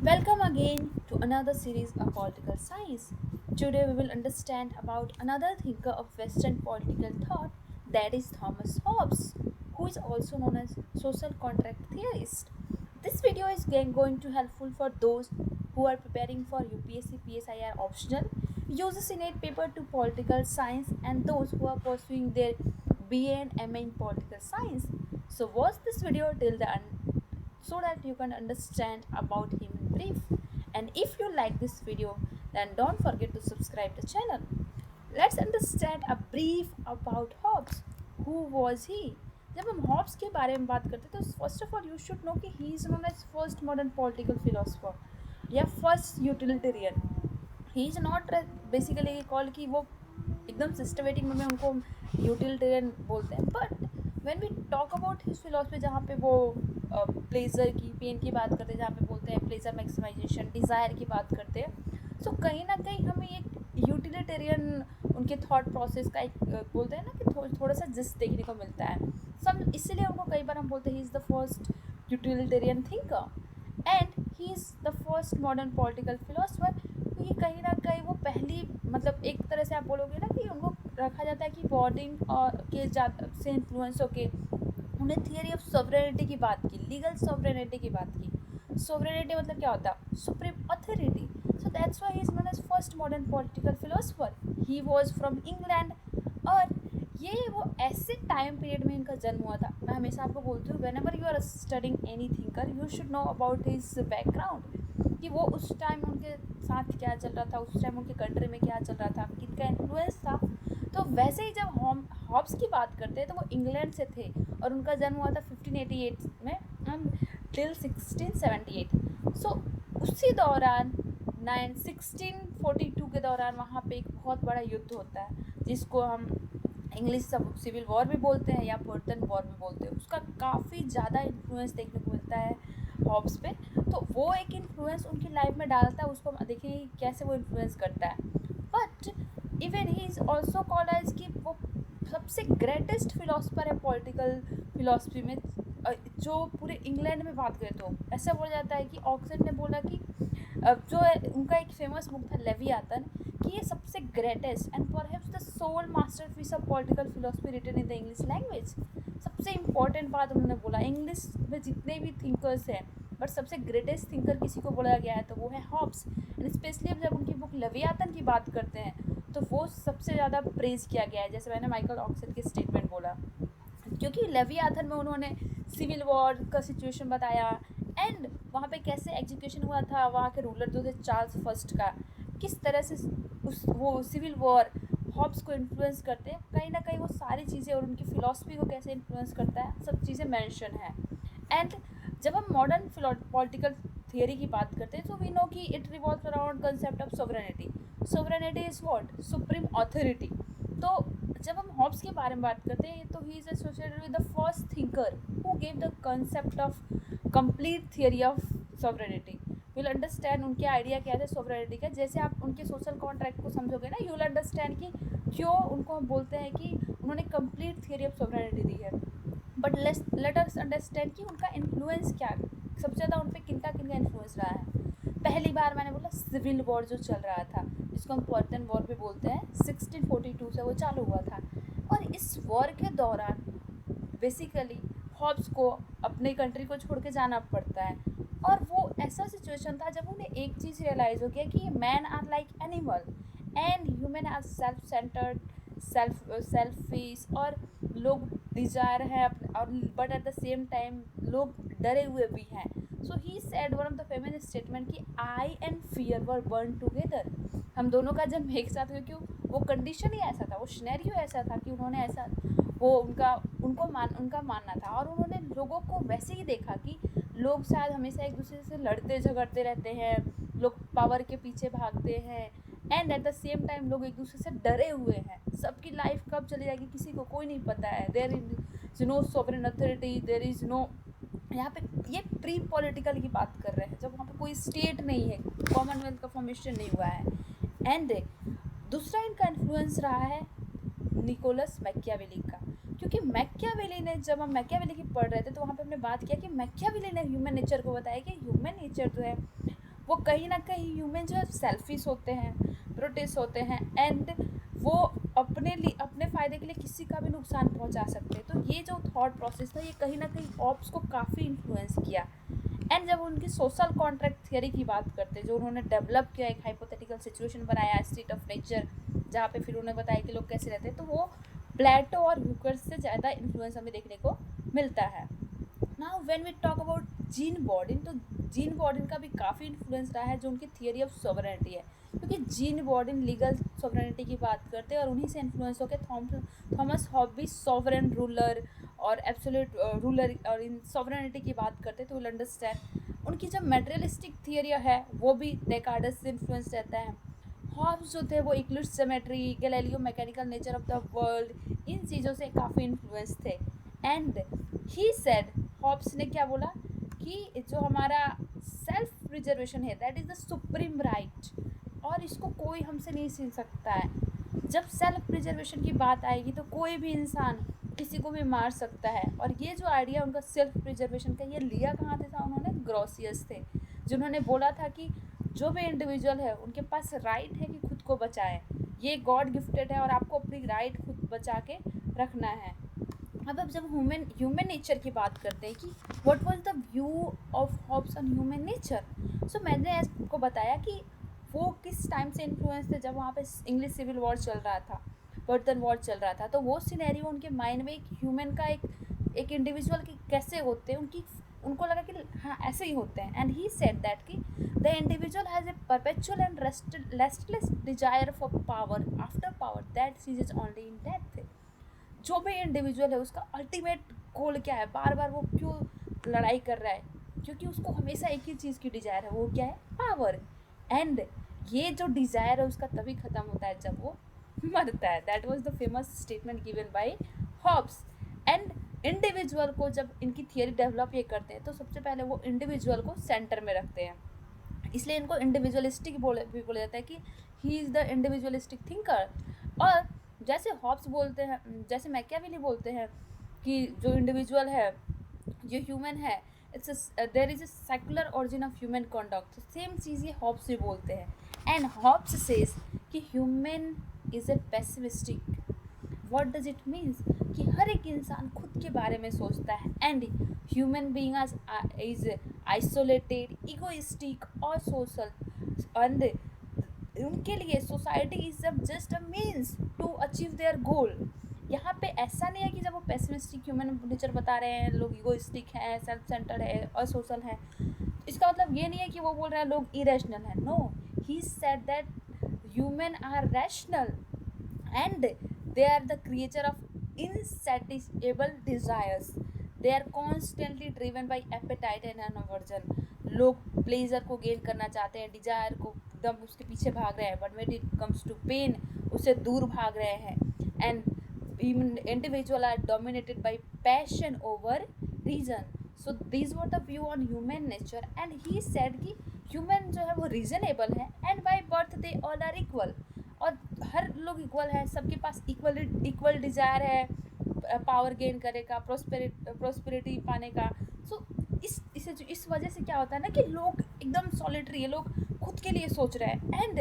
Welcome again to another series of political science. Today we will understand about another thinker of Western political thought, that is Thomas Hobbes, who is also known as social contract theorist. This video is going to helpful for those who are preparing for UPSC PSIR optional, use Senate paper to political science, and those who are pursuing their BA and MA in political science. So watch this video till the end so that you can understand about him in brief. And if you like this video, then don't forget to subscribe the channel. Let's understand a brief about Hobbes. Who was he? जब हम Hobbs के बारे में बात करते हैं तो first of all you should know कि he is known as first modern political philosopher या first utilitarian. He is not basically call कि वो एकदम सिस्टमेटिक में उनको यूटिलिटेरियन बोलते हैं. But when we talk about his philosophy, जहाँ पे वो प्लेजर की पेन की बात करते हैं, जहाँ पे बोलते हैं प्लेजर मैक्सिमाइजेशन, डिज़ायर की बात करते हैं, सो कहीं ना कहीं हमें एक यूटिलिटेरियन उनके थॉट प्रोसेस का एक बोलते हैं ना कि थोड़ा सा जिस देखने को मिलता है. सब इसलिए उनको कई बार हम बोलते हैं he is the first utilitarian thinker and he is the first modern political philosopher. क्योंकि कहीं ना कहीं वो पहली, मतलब एक तरह से आप बोलोगे ना कि उनको रखा जाता है कि बॉर्डिंग और के से इन्फ्लुएंस होके उन्हें थियरी ऑफ सॉवरेनिटी की बात की, लीगल सॉवरेनिटी की बात की. सॉवरेनिटी मतलब क्या होता है? Supreme authority. So that's why he is known as first modern political philosopher. He was from England और ये वो ऐसे टाइम पीरियड में इनका जन्म हुआ था. मैं हमेशा आपको बोलती हूँ whenever you are studying any thinker you should know about his background, कि वो उस टाइम उनके साथ क्या चल रहा था, उस टाइम उनके कंट्री में क्या चल रहा था, किनका इन्फ्लुएंस था. तो वैसे ही जब हॉब्स की बात करते हैं तो वो इंग्लैंड से थे और उनका जन्म हुआ था 1588 में एंड टिल 1678. सो उसी दौरान 1642 के दौरान वहाँ पे एक बहुत बड़ा युद्ध होता है जिसको हम इंग्लिश सिविल वॉर भी बोलते हैं या बर्टन वॉर भी बोलते हैं. उसका काफ़ी ज़्यादा इन्फ्लुएंस देखने को मिलता है हॉब्स पे. तो वो एक इन्फ्लुएंस उनकी लाइफ में डालता है, उसको देखिए कैसे वो इन्फ्लुएंस करता है. But even he is also called as कि वो सबसे ग्रेटेस्ट फिलोसफर है पॉलिटिकल फिलोसफी में. जो पूरे इंग्लैंड में बात करें तो ऐसा बोला जाता है कि ऑक्सफोर्ड ने बोला कि जो है उनका एक फेमस बुक था लेवियाथन, कि ये सबसे greatest and perhaps the sole masterpiece of political philosophy written in the English language. सबसे इम्पॉर्टेंट बात उन्होंने बोला, इंग्लिश में जितने भी थिंकर्स हैं बट सबसे ग्रेटेस्ट थिंकर किसी को बोला गया है तो वो है हॉब्स. एंड स्पेशली जब उनकी बुक लेवियाथन की बात करते हैं तो वो सबसे ज़्यादा प्रेज किया गया है, जैसे मैंने माइकल ऑक्सफोर्ड की स्टेटमेंट बोला, क्योंकि लेवियाथन में उन्होंने सिविल वॉर का सिचुएशन बताया एंड वहाँ पे कैसे एग्जीक्यूशन हुआ था वहाँ के रूलर जो थे चार्ल्स फर्स्ट का, किस तरह से उस वो सिविल वॉर हॉब्स को इन्फ्लुएंस करते हैं. कहीं ना कहीं वो सारी चीज़ें और उनकी फ़िलॉसफी को कैसे इन्फ्लुएंस करता है सब चीज़ें मेंशन है. एंड जब हम मॉडर्न पॉलिटिकल थियरी की बात करते हैं तो वी नो कि it revolves around concept of sovereignty. Sovereignty is what? Supreme authority. तो जब हम हॉब्स के बारे में बात करते हैं तो he is associated with the first thinker who gave the concept of complete theory of sovereignty. Will understand उनके आइडिया क्या थे सोवरेनिटी का. जैसे आप उनके सोशल कॉन्ट्रैक्ट को समझोगे ना, यू विल अंडरस्टैंड कि क्यों उनको हम बोलते हैं कि उन्होंने कंप्लीट थियरी ऑफ सोवरेनिटी दी है. बट लेट अस अंडरस्टैंड कि उनका इन्फ्लुएंस क्या, सबसे ज़्यादा उन पर किनका किनका इन्फ्लुएंस रहा है. पहली बार मैंने बोला सिविल वॉर जो चल रहा था जिसको हम पर्टन वॉर भी बोलते हैं, 1642 से वो चालू हुआ था. और इस वॉर के दौरान बेसिकली हॉब्स को अपने कंट्री को छोड़ के जाना पड़ता है. और वो ऐसा सिचुएशन था जब उन्हें एक चीज़ रियलाइज़ हो गया कि man are like animal and human are self centred, selfish, और लोग डिज़ायर है अपने, और but at the same time लोग डरे हुए भी हैं. So he said one of the famous statement कि I and fear were born together. हम दोनों का जन्म एक साथ हुआ, क्यों? वो कंडीशन ही ऐसा था, वो सिनेरियो ऐसा था कि उन्होंने ऐसा, वो उनका मानना था. और उन्होंने लोगों को वैसे ही देखा कि लोग शायद हमेशा एक दूसरे से लड़ते झगड़ते रहते हैं, लोग पावर के पीछे भागते हैं and eight the same time लोग एक दूसरे से डरे हुए हैं. सबकी लाइफ कब चली जाएगी किसी को कोई नहीं पता है. There is no sovereign authority, there is no, यहाँ पे ये प्री पॉलिटिकल की बात कर रहे हैं जब वहाँ पे कोई स्टेट नहीं है, कॉमनवेल्थ का फॉर्मेशन नहीं हुआ है. एंड दूसरा इनका इन्फ्लुएंस रहा है निकोलस मैकियावेली का, क्योंकि मैकियावेली ने, जब हम मैकियावेली की पढ़ रहे थे तो वहाँ पे हमने बात किया कि मैकियावेली ने ह्यूमन नेचर को बताया कि ह्यूमन नेचर जो है वो कहीं ना कहीं ह्यूमन जो है सेल्फिश होते हैं, ब्रूटिश होते हैं, एंड वो अपने लिए अपने फ़ायदे के लिए किसी का भी नुकसान पहुंचा सकते हैं। तो ये जो थॉट प्रोसेस था ये कहीं ना कहीं ऑप्स को काफ़ी इन्फ्लुएंस किया। एंड जब उनकी सोशल कॉन्ट्रैक्ट थियरी की बात करते हैं, जो उन्होंने डेवलप किया, एक हाइपोथेटिकल सिचुएशन बनाया स्टेट ऑफ नेचर, जहाँ पे फिर उन्होंने बताया कि लोग कैसे रहते हैं, तो वो प्लेटो और हुकर से ज़्यादा इन्फ्लुएंस हमें देखने को मिलता है। Now when we talk about Jean Bodin, तो जीन बॉर्डिन का भी काफ़ी इन्फ्लुएंस रहा है, जो उनकी थियरी ऑफ सॉवरेनिटी है, क्योंकि जीन बॉर्डिन लीगल सॉवरेनिटी की बात करते हैं और उन्हीं से इन्फ्लुएंस होकर थॉमस हॉब्बी सॉवरेन रूलर और एब्सोल्यूट रूलर और इन सॉवरेनिटी की बात करते हैं, तो विल अंडरस्टैंड। उनकी जो मेटेरियलिस्टिक थियरी है वो भी डेकार्टस से इन्फ्लुएंस रहता है। हॉब्स जो थे वो Euclid's geometry, Galileo mechanical nature of the world, इन चीज़ों से काफ़ी इन्फ्लुएंस थे। एंड ही सेड, हॉब्स ने क्या बोला कि जो हमारा सेल्फ प्रिजर्वेशन है that is the supreme right, और इसको कोई हमसे नहीं छीन सकता है। जब सेल्फ प्रिजर्वेशन की बात आएगी तो कोई भी इंसान किसी को भी मार सकता है। और ये जो आइडिया उनका सेल्फ प्रिजर्वेशन का, ये लिया कहाँ से था? उन्होंने ग्रोसियस थे, जिन्होंने बोला था कि जो भी इंडिविजुअल है उनके पास राइट है कि खुद को बचाएं, ये गॉड गिफ्टेड है और आपको अपनी राइट खुद बचा के रखना है। अब जब ह्यूमन नेचर की बात करते हैं कि what was the view of Hobbes on human nature, so मैंने आपको बताया कि वो किस टाइम से इन्फ्लुएंस थे, जब वहाँ पे इंग्लिश सिविल वॉर चल रहा था, बर्तन वॉर चल रहा था। तो वो सिनेरियो उनके माइंड में एक ह्यूमन का एक इंडिविजुअल की कैसे होते हैं, उनको लगा कि हाँ ऐसे ही होते हैं। एंड ही सेड दैट कि the individual has a perpetual and restless desire for power after power that ceases only in death. जो भी इंडिविजुअल है उसका अल्टीमेट गोल क्या है, बार बार वो क्यों लड़ाई कर रहा है, क्योंकि उसको हमेशा एक ही चीज़ की डिज़ायर है, वो क्या है? पावर। एंड ये जो डिज़ायर है उसका तभी ख़त्म होता है जब वो मरता है। That was the famous statement given by Hobbes. And individual को जब इनकी थियरी डेवलप ये करते हैं तो सबसे पहले वो इंडिविजुअल को सेंटर में रखते हैं, इसलिए इनको इंडिविजुअलिस्टिक भी बोला जाता है कि he is the individualistic thinker. और जैसे हॉब्स बोलते हैं, जैसे मैकियावेली बोलते हैं कि जो इंडिविजुअल है, जो ह्यूमन है, there is a secular origin of human conduct, same चीज़ ये हॉब्स भी बोलते हैं। एंड हॉब्स सेज कि human is a pessimistic. What does it means? कि हर एक इंसान खुद के बारे में सोचता है, and human being is isolated, egoistic और सोशल, एंड उनके लिए society is just a means to achieve their goal. यहाँ पे ऐसा नहीं है कि जब वो पेसिमिस्टिक ह्यूमन नेचर बता रहे हैं, लोग इगोइस्टिक हैं, सेल्फ सेंटर्ड है और सोशल हैं, इसका मतलब ये नहीं है कि वो बोल रहे हैं लोग इरेशनल हैं। No, he said that human are rational and they are the creature of insatiable desires. They are constantly driven by appetite and aversion. लोग प्लेजर को गेन करना चाहते हैं, डिजायर को एकदम उसके पीछे भाग रहे हैं, but when it comes to pain उससे दूर भाग रहे हैं। and individual are dominated by passion over reason. So these were the view on human nature, and he said कि human जो है वो reasonable है, and by birth they all are equal. और हर लोग इक्वल है, सबके पास इक्वल डिज़ायर है पावर गेन करने का, प्रोस्पेरिटी पाने का। सो इस वजह से क्या होता है ना कि लोग एकदम सॉलिटरी है, लोग खुद के लिए सोच रहे हैं, एंड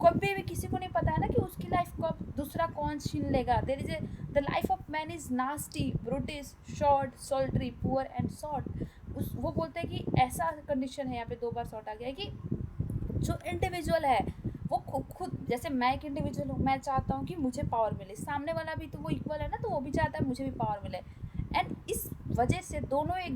कभी भी किसी को नहीं पता है ना कि उसकी लाइफ कब दूसरा कौन छीन लेगा। There is a the life of man is nasty, brutish, short, solitary, poor and short. वो बोलते हैं कि ऐसा कंडीशन है, यहाँ पे 2 बार शॉर्ट आ गया है, कि जो इंडिविजुअल है वो खुद, जैसे मैं एक इंडिविजुअल हूँ, मैं चाहता हूँ कि मुझे पावर मिले, सामने वाला भी तो वो इक्वल है ना, तो वो भी चाहता है मुझे भी पावर मिले। एंड इस वजह से दोनों एक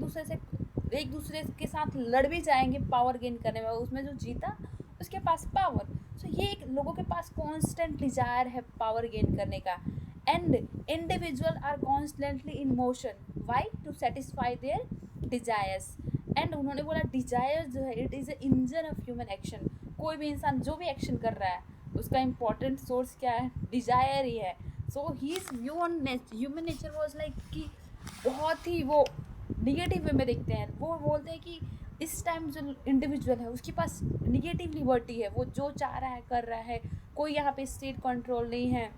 दूसरे के साथ लड़ भी जाएंगे पावर गेन करने में, उसमें जो जीता उसके पास पावर। सो ये एक लोगों के पास कॉन्स्टेंट डिजायर है पावर गेन करने का। And individual are constantly in motion, why? To satisfy their desires. And उन्होंने बोला डिजायर जो है it is a engine of human action. कोई भी इंसान जो भी एक्शन कर रहा है उसका इम्पॉर्टेंट सोर्स क्या है? डिजायर ही है। So his view on human nature was like कि बहुत ही वो निगेटिव वे में देखते हैं। वो बोलते हैं कि इस टाइम जो इंडिविजुअल है उसके पास निगेटिव लिबर्टी है, वो जो चाह रहा है कर रहा है, कोई यहाँ पे स्टेट कंट्रोल नहीं है,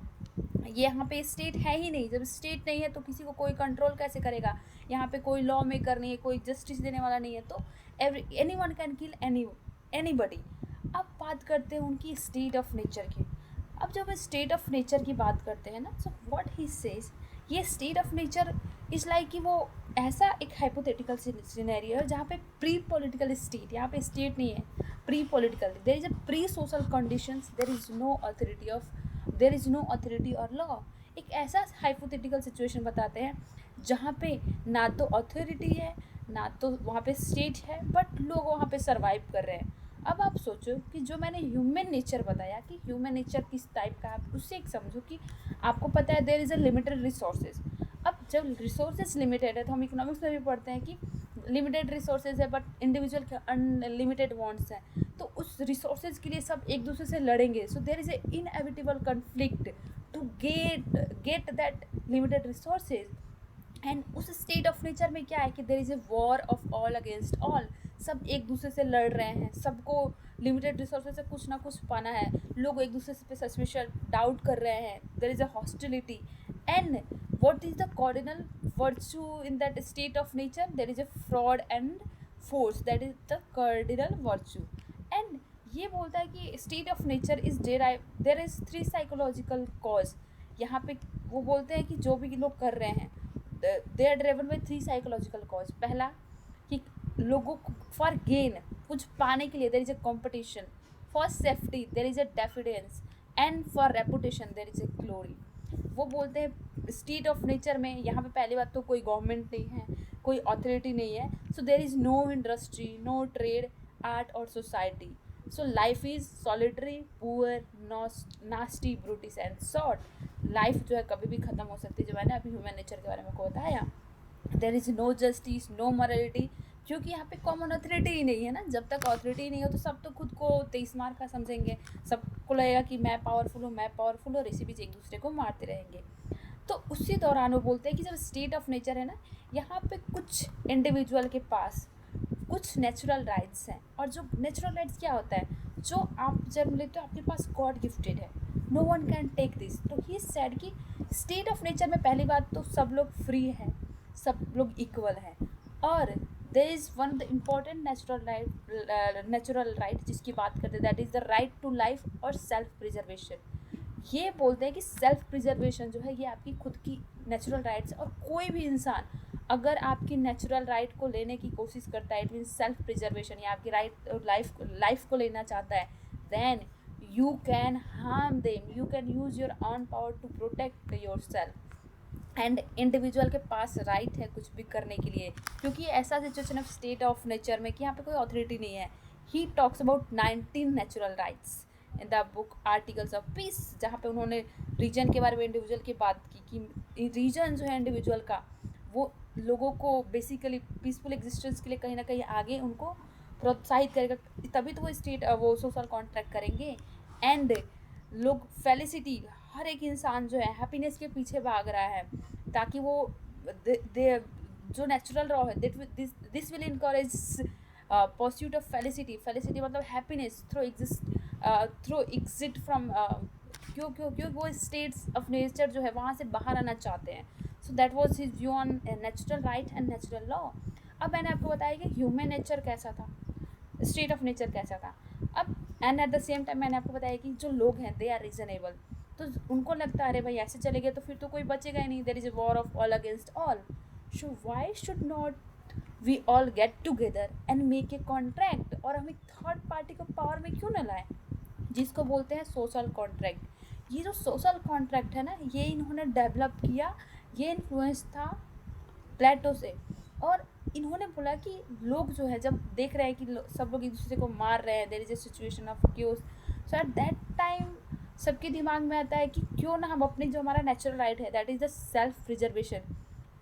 ये यहाँ पे स्टेट है ही नहीं। जब स्टेट नहीं है तो किसी को कोई कंट्रोल कैसे करेगा? यहाँ पे कोई लॉ मेकर नहीं है, कोई जस्टिस देने वाला नहीं है, तो anyone can kill any anybody. अब बात करते हैं उनकी स्टेट ऑफ नेचर की। अब जब स्टेट ऑफ नेचर की बात करते हैं ना, सो व्हाट ही सेज, ये state of nature is like कि वो ऐसा एक हाइपोथेटिकल सिनेरियो है जहाँ पे प्री पॉलिटिकल स्टेट, यहाँ पे स्टेट नहीं है, pre political, there is a pre social conditions, there is no authority और लॉ। एक ऐसा हाइपोथेटिकल सिचुएशन बताते हैं जहाँ पे ना तो अथॉरिटी है ना तो वहाँ पे स्टेट है, बट लोग वहाँ पे सर्वाइव कर रहे हैं। अब आप सोचो कि जो मैंने ह्यूमन नेचर बताया कि ह्यूमन नेचर किस टाइप का है, आप उससे एक समझो कि आपको पता है there is a limited resources. अब जब रिसोर्सेज लिमिटेड है तो हम इकोनॉमिक्स में भी पढ़ते हैं कि लिमिटेड रिसोर्सेज है बट इंडिविजुअल के अनलिमिटेड वांट्स हैं, तो उस रिसोर्सेज के लिए सब एक दूसरे से लड़ेंगे। So there is a inevitable conflict to get that limited resources. And उस स्टेट ऑफ नेचर में क्या है कि there is a war of all against all, सब एक दूसरे से लड़ रहे हैं, सबको लिमिटेड रिसोर्सेज से कुछ ना कुछ पाना है, लोग एक दूसरे पे सस्पिशन डाउट कर रहे हैं, there is a hostility. And what is the cardinal virtue in that state of nature, there is a fraud and force, that is the cardinal virtue. And ये बोलता है कि state of nature is there is 3 psychological cause. यहाँ पे वो बोलते हैं कि जो भी लोग कर रहे हैं they are driven by 3 psychological cause. पहला कि लोगों को फॉर गेन, कुछ पाने के लिए there is a competition, for safety there is a diffidence, and for reputation there is a glory. वो बोलते हैं स्टेट ऑफ नेचर में यहाँ पे पहली बात तो कोई गवर्नमेंट नहीं है, कोई अथॉरिटी नहीं है, so there is no industry, no trade, art और society. So life is solitary, poor, nasty, brutish and short. Life जो है कभी भी ख़त्म हो सकती है, जो मैंने अभी ह्यूमन नेचर के बारे में को बताया। There is no justice, no morality, क्योंकि यहाँ पे कॉमन अथॉरिटी ही नहीं है ना। जब तक अथॉरिटी नहीं हो तो सब तो खुद को 23 मार का समझेंगे, सबको लगेगा कि मैं पावरफुल हूँ, मैं पावरफुल हूँ, और इसी बीच एक दूसरे को मारते रहेंगे। तो उसी दौरान वो बोलते हैं कि जब स्टेट ऑफ नेचर है ना, यहाँ पे कुछ इंडिविजुअल के पास कुछ नेचुरल राइट्स हैं। और जो नेचुरल राइट्स क्या होता है, जो आप जन्म लेते हो आपके पास गॉड गिफ्टेड है, no one can take this. तो ही सेड कि स्टेट ऑफ नेचर में पहली बात तो सब लोग फ्री हैं, सब लोग इक्वल हैं, और there is one of the important natural right जिसकी बात करते हैं, that is the right to life और सेल्फ प्रिजर्वेशन। ये बोलते हैं कि सेल्फ प्रिजर्वेशन जो है ये आपकी खुद की नेचुरल राइट्स, और कोई भी इंसान अगर आपकी नेचुरल राइट को लेने की कोशिश करता है, इट मीन्स सेल्फ प्रिजर्वेशन, या आपकी लाइफ को लेना चाहता है, then you can harm them, you can use your own power to protect yourself. And individual के पास राइट है कुछ भी करने के लिए, क्योंकि ऐसा situation of state of nature में कि यहाँ पे कोई अथॉरिटी नहीं है। He talks about 19 natural rights in the book articles of peace, जहाँ पे उन्होंने रीजन के बारे में इंडिविजुअल की बात की कि रीजन जो है इंडिविजुअल का वो लोगों को बेसिकली पीसफुल एग्जिस्टेंस के लिए कहीं ना कहीं आगे उनको प्रोत्साहित करेगा, तभी तो वो सोशल कॉन्ट्रैक्ट करेंगे। एंड लोग फेलिसिटी, हर एक इंसान जो है हैप्पीनेस के पीछे भाग रहा है, ताकि वो जो नेचुरल रॉ है this will encourage pursuit of felicity मतलब हैप्पीनेस थ्रू एग्जिट फ्रॉम, क्यों वो स्टेट्स ऑफ नेचर जो है वहाँ से बाहर आना चाहते हैं। So that was his view on natural right and natural law. अब मैंने आपको बताया कि ह्यूमन नेचर कैसा था, स्टेट ऑफ नेचर कैसा था। अब and eight the same time मैंने आपको बताया कि जो लोग हैं दे आर रीजनेबल, तो उनको लगता है अरे भाई ऐसे चले गए तो फिर तो कोई बचेगा ही नहीं, there is a war of all against all, so why should not we all get together and make a contract. और हम एक थर्ड पार्टी को पावर में क्यों न लाएं, जिसको बोलते हैं सोशल कॉन्ट्रैक्ट। ये जो सोशल कॉन्ट्रैक्ट है ना, ये इन्होंने डेवलप किया, ये इन्फ्लुएंस था प्लेटो से। और इन्होंने बोला कि लोग जो है जब देख रहे हैं कि सब लोग एक दूसरे को मार रहे हैं, there is a situation of chaos, so at that time सबके दिमाग में आता है कि क्यों ना हम अपनी जो हमारा नेचुरल राइट है that is the self preservation,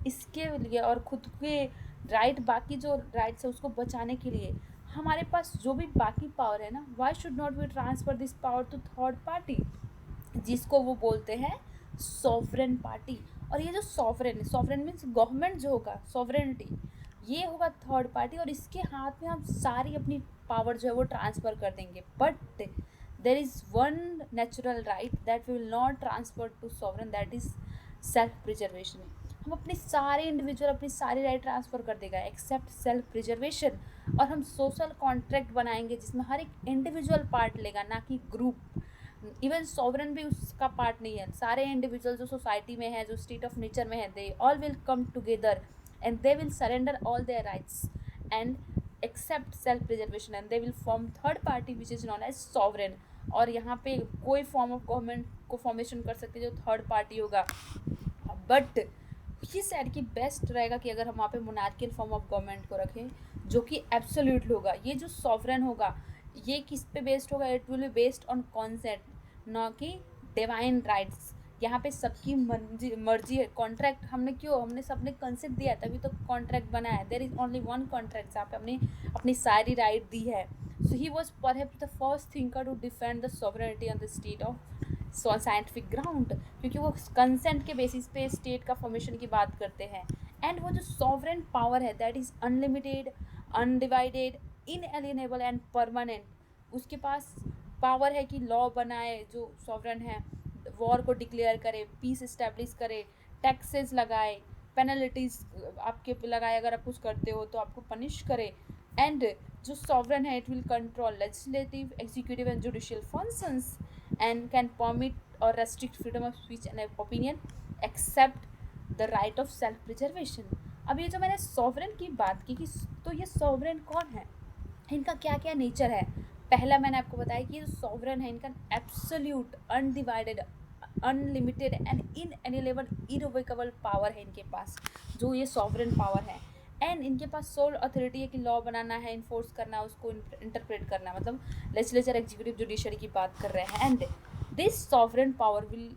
इसके लिए और खुद के राइट, बाकी जो राइट्स है उसको बचाने के लिए हमारे पास जो भी बाकी पावर है ना, why should not we transfer this power to third party, जिसको वो बोलते हैं सॉवरेन पार्टी। और ये जो सॉवरेन मीन्स गवर्नमेंट जो होगा, सॉवरेनिटी, ये होगा थर्ड पार्टी, और इसके हाथ में हम सारी अपनी पावर जो है वो ट्रांसफ़र कर देंगे। But there is one natural right that we will not transfer to sovereign, that is self preservation. हम अपने सारे इंडिविजुअल अपनी सारी राइट ट्रांसफ़र कर देगा एक्सेप्ट सेल्फ प्रिजर्वेशन। और हम सोशल कॉन्ट्रैक्ट बनाएंगे जिसमें हर एक इंडिविजुअल पार्ट लेगा, ना कि ग्रुप। इवन सॉवरन भी उसका पार्ट नहीं है। सारे इंडिविजुअल जो सोसाइटी में है, जो स्टेट ऑफ नेचर में है, they all will come together and they will surrender all their rights and accept self preservation and they will form third party which is known as sovereign. और यहाँ पे कोई form of government को formation कर सकते जो third party होगा। But ये सैड कि बेस्ट रहेगा कि अगर हम वहाँ पे मोनार्कियल फॉर्म ऑफ गवर्नमेंट को रखें जो कि एब्सोल्यूट होगा। ये जो सॉवरन होगा ये किस पे बेस्ड होगा? It will be based on consent, ना कि डिवाइन राइट्स। यहाँ पे सबकी मर्जी है। कॉन्ट्रैक्ट हमने सबने कंसेंट दिया तभी तो कॉन्ट्रैक्ट बना है। There is only one contract जहाँ पे हमने अपनी सारी राइट दी है। So he was perhaps the first thinker to defend the sovereignty on the state of scientific ground, क्योंकि वो कंसेंट के बेसिस पे स्टेट का फॉर्मेशन की बात करते हैं। एंड वो जो सॉवरेन पावर है that is unlimited, undivided, inalienable and permanent. उसके पास पावर है कि लॉ बनाए, जो सॉवरेन है, वॉर को डिक्लेयर करे, पीस इस्टेब्लिश करे, टैक्सेस लगाए, पेनल्टीज आपके पे लगाए, अगर आप कुछ करते हो तो आपको पनिश करे। एंड जो सॉवरेन है it will control legislative, executive and judicial functions and can permit or restrict freedom of speech and opinion except the right of self preservation। अब ये जो मैंने सॉवरेन की बात की कि तो ये सॉवरेन कौन है, इनका क्या क्या नेचर है। पहला मैंने आपको बताया कि ये जो सॉवरेन है इनका absolute, undivided, unlimited and inalienable, irrevocable power है इनके पास, जो ये सॉवरेन पावर है। एंड इनके पास सोल अथॉरिटी है कि लॉ बनाना है, इन्फोर्स करना है, उसको इंटरप्रेट करना है, मतलब लेजिस्लेचर, एग्जीक्यूटिव, जुडिशरी की बात कर रहे हैं। And this sovereign power will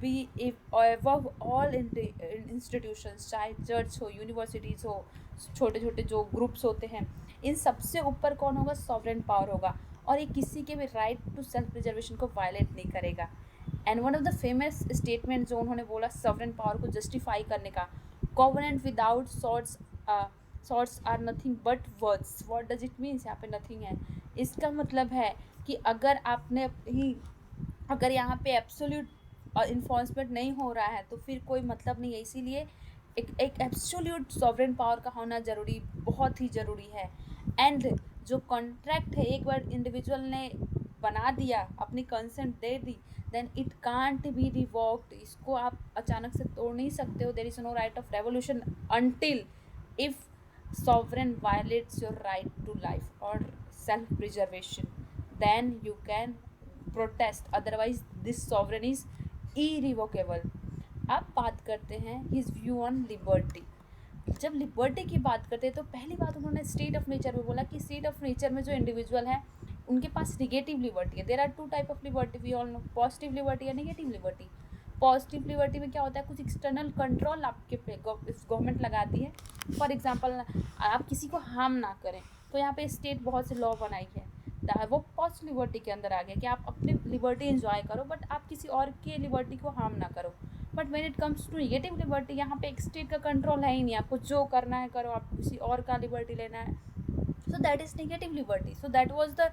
be above all institutions, चाहे चर्च हो, यूनिवर्सिटीज़ हो, छोटे छोटे जो ग्रुप्स होते हैं, इन सबसे ऊपर कौन होगा? सॉवरेन पावर होगा। और ये किसी के भी राइट टू सेल्फ प्रिजर्वेशन को वायलेट नहीं करेगा। And one of the famous statement जो उन्होंने बोला सॉवरेन पावर को जस्टिफाई करने का, covenant without swords are nothing but words. What does it means? यहाँ पे नथिंग है, इसका मतलब है कि अगर यहाँ पे एब्सोल्यूट इन्फोर्समेंट नहीं हो रहा है तो फिर कोई मतलब नहीं है। इसीलिए एक एब्सोल्यूट सॉवरेन पावर का होना ज़रूरी, बहुत ही ज़रूरी है। एंड जो कॉन्ट्रैक्ट है एक बार इंडिविजुअल ने बना दिया, अपनी कंसेंट दे दी, then it can't be revoked. इसको आप अचानक से तोड़ नहीं सकते हो। There is no right of revolution until if sovereign violates your right to life or self preservation, then you can protest, otherwise this sovereign is irrevocable। अब बात करते हैं his view on liberty। जब लिबर्टी की बात करते हैं तो पहली बात उन्होंने स्टेट ऑफ नेचर में बोला कि स्टेट ऑफ नेचर में जो इंडिविजुअल है उनके पास निगेटिव लिबर्टी है। There are two type of liberty, we all know, positive liberty या नेगेटिव लिबर्टी। पॉजिटिव लिबर्टी में क्या होता है? कुछ एक्सटर्नल कंट्रोल आपके पे गवर्नमेंट लगाती है। फॉर एग्जांपल, आप किसी को हार्म ना करें, तो यहाँ पे स्टेट बहुत से लॉ बनाई है, वो पॉजिटिव लिबर्टी के अंदर आ गया कि आप अपनी लिबर्टी एंजॉय करो बट आप किसी और के लिबर्टी को हार्म ना करो। But when it comes to negative liberty, यहाँ पे एक स्टेट का कंट्रोल है ही नहीं, आपको जो करना है करो, आपको किसी और का लिबर्टी लेना है, so that is negative liberty. So that was the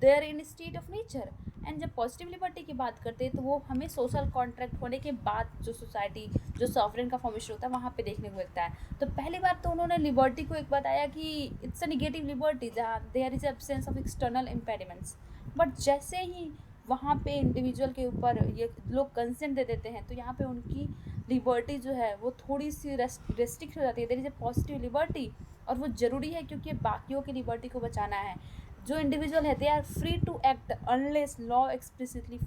there in state of nature. And जब पॉजिटिव लिबर्टी की बात करते हैं तो वो हमें सोशल कॉन्ट्रैक्ट होने के बाद जो सोसाइटी, जो सॉवरेन का फॉर्मेशन होता है वहाँ पे देखने को मिलता है। तो पहली बार तो उन्होंने लिबर्टी को एक बताया कि इट्स अ नेगेटिव लिबर्टी जहाँ there is absence of external impediments. But जैसे ही वहाँ पे इंडिविजुअल के ऊपर ये लोग कंसेंट दे देते हैं तो यहाँ पे उनकी लिबर्टी जो है वो थोड़ी सी रेस्ट्रिक्ट हो जाती है। There is a positive liberty, और वो ज़रूरी है क्योंकि बाकियों की लिबर्टी को बचाना है। जो इंडिविजुअल है they are free to act unless law explicitly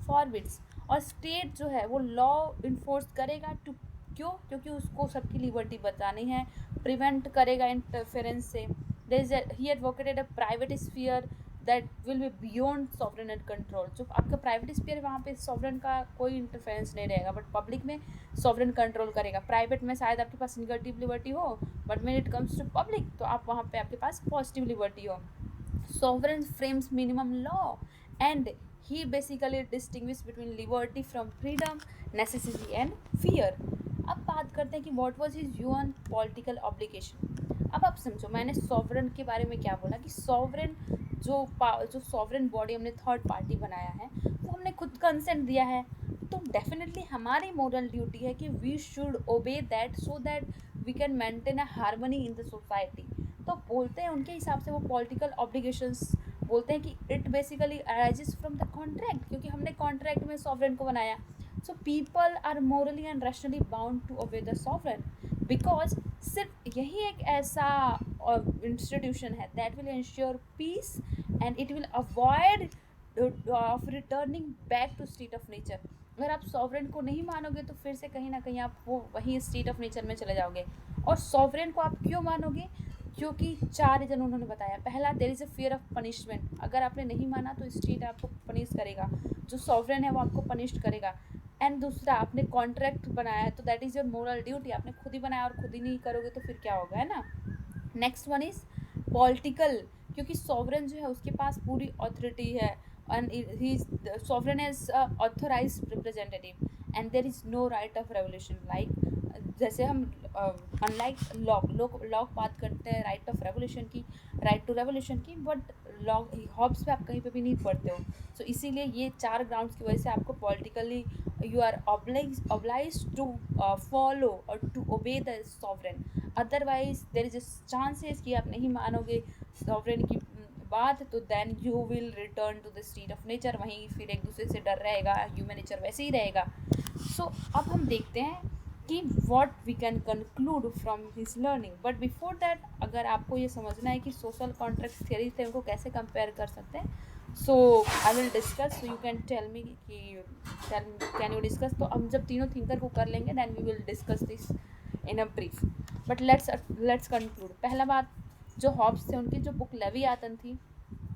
forbids. और स्टेट जो है वो लॉ इन्फोर्स करेगा क्योंकि उसको सबकी लिबर्टी बचानी है, प्रिवेंट करेगा इंटरफेरेंस से। There is he advocated a private sphere that will be beyond sovereign and control. जो आपका प्राइवेट स्फीयर वहाँ पे सॉवरेन का कोई इंटरफेरेंस नहीं रहेगा, बट पब्लिक में सॉवरेन कंट्रोल करेगा। प्राइवेट में शायद आपके पास निगेटिव लिबर्टी हो, but when it comes to public तो आप वहाँ पे आपके पास पॉजिटिव लिबर्टी हो। Sovereign frames minimum law and he basically distinguishes between liberty from freedom, necessity and fear। अब बात करते हैं कि what was his view on political obligation। अब आप समझो मैंने सॉवरेन के बारे में क्या बोला कि सॉवरेन जो सॉवरेन बॉडी हमने थर्ड पार्टी बनाया है वो हमने खुद कंसेंट दिया है, तो डेफिनेटली हमारी मोरल ड्यूटी है कि we should obey that so that we can maintain a harmony in the society. तो बोलते हैं उनके हिसाब से वो पॉलिटिकल ऑब्लिगेशंस बोलते हैं कि it basically arises from the contract, क्योंकि हमने कॉन्ट्रैक्ट में सॉवरेन को बनाया। So people are morally and rationally bound to obey the sovereign, because सिर्फ यही एक ऐसा इंस्टीट्यूशन है that will ensure peace and it will avoid of returning back to state of nature. अगर आप सॉवरेन को नहीं मानोगे तो फिर से कहीं ना कहीं आप वो वही स्टेट ऑफ नेचर में चले जाओगे। और सॉवरेन को आप क्यों मानोगे? क्योंकि 4 रीजन उन्होंने बताया। पहला, there is a fear of punishment. अगर आपने नहीं माना तो स्टेट आपको पनिश करेगा, जो सॉवरेन है वो आपको पनिश करेगा। एंड दूसरा, आपने कॉन्ट्रैक्ट बनाया है तो that is your moral duty. आपने खुद ही बनाया और खुद ही नहीं करोगे तो फिर क्या होगा, है ना। नेक्स्ट वन इज़ पॉलिटिकल, क्योंकि सॉवरेन जो है उसके पास पूरी ऑथोरिटी है and he is the sovereign as a authorized representative and there is no right of revolution like जैसे हम अनलाइक लॉ बात करते हैं राइट ऑफ रेवोल्यूशन की, राइट टू रेवोल्यूशन की, बट लॉ हॉब्स पे आप कहीं पे भी नहीं पढ़ते हो। सो इसीलिए ये 4 ग्राउंड्स की वजह से आपको politically you are oblige to follow और to obey the sovereign. Otherwise there is chances कि आप नहीं मानोगे सॉवरेन की बात तो then you will return to the state of nature, वहीं फिर एक दूसरे से डर रहेगा, ह्यूमन नेचर वैसे ही रहेगा। सो अब हम देखते हैं कि what we can conclude from his learning. But before that, अगर आपको ये समझना है कि सोशल कॉन्ट्रैक्ट थियरी से उनको कैसे कंपेयर कर सकते हैं, so I will discuss, so you can tell me कि कैन यू डिस्कस। तो हम जब तीनों थिंकर को कर लेंगे then we will discuss this in a brief. But let's conclude. पहला बात, जो हॉब्स थे उनकी जो बुक लेवियाथन थी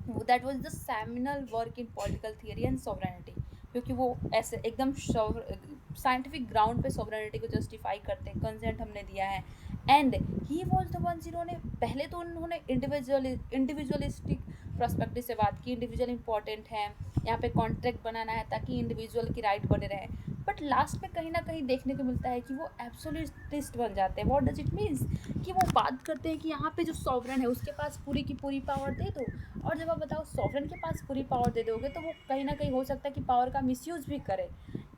that was the seminal work in political theory and sovereignty, क्योंकि वो ऐसे एकदम साइंटिफिक ग्राउंड पे सॉवरेनिटी को जस्टिफाई करते हैं, कंसेंट हमने दिया है। And he was the one जिन्होंने पहले तो उन्होंने इंडिविजुअलिस्टिक प्रोस्पेक्टिव से बात की, इंडिविजुअल इंपॉर्टेंट है, यहाँ पे कॉन्ट्रैक्ट बनाना है ताकि इंडिविजुअल की राइट बने रहे। बट लास्ट में कहीं ना कहीं देखने को मिलता है कि वो एब्सोल्यूटिस्ट बन जाते हैं। व्हाट डज इट मीन्स कि वो बात करते हैं कि यहाँ पे जो सॉवरेन है उसके पास पूरी की पूरी पावर दे दो, और जब आप बताओ सॉवरेन के पास पूरी पावर दे दोगे तो वो कहीं ना कहीं हो सकता है कि पावर का मिसयूज भी करे।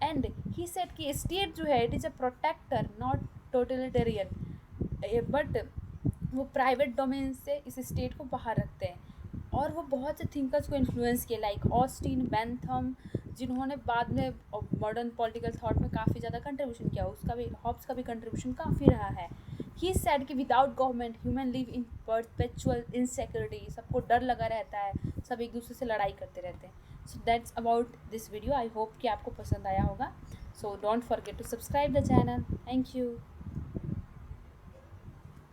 एंड ही सेड कि स्टेट जो है it is a protector not totalitarian, but वो प्राइवेट डोमेन से इस स्टेट को बाहर रखते हैं। और वो बहुत से थिंकर्स को इन्फ्लुएंस किया, लाइक ऑस्टिन, बेंथम, जिन्होंने बाद में मॉडर्न पॉलिटिकल थॉट में काफ़ी ज़्यादा कंट्रीब्यूशन किया। उसका भी, हॉब्स का भी कंट्रीब्यूशन काफ़ी रहा है। ही सेड कि without government human live in perpetual insecurity, सबको डर लगा रहता है, सब एक दूसरे से लड़ाई करते रहते हैं। So that's about this video. I hope कि आपको पसंद आया होगा। So don't forget to subscribe the channel. Thank you.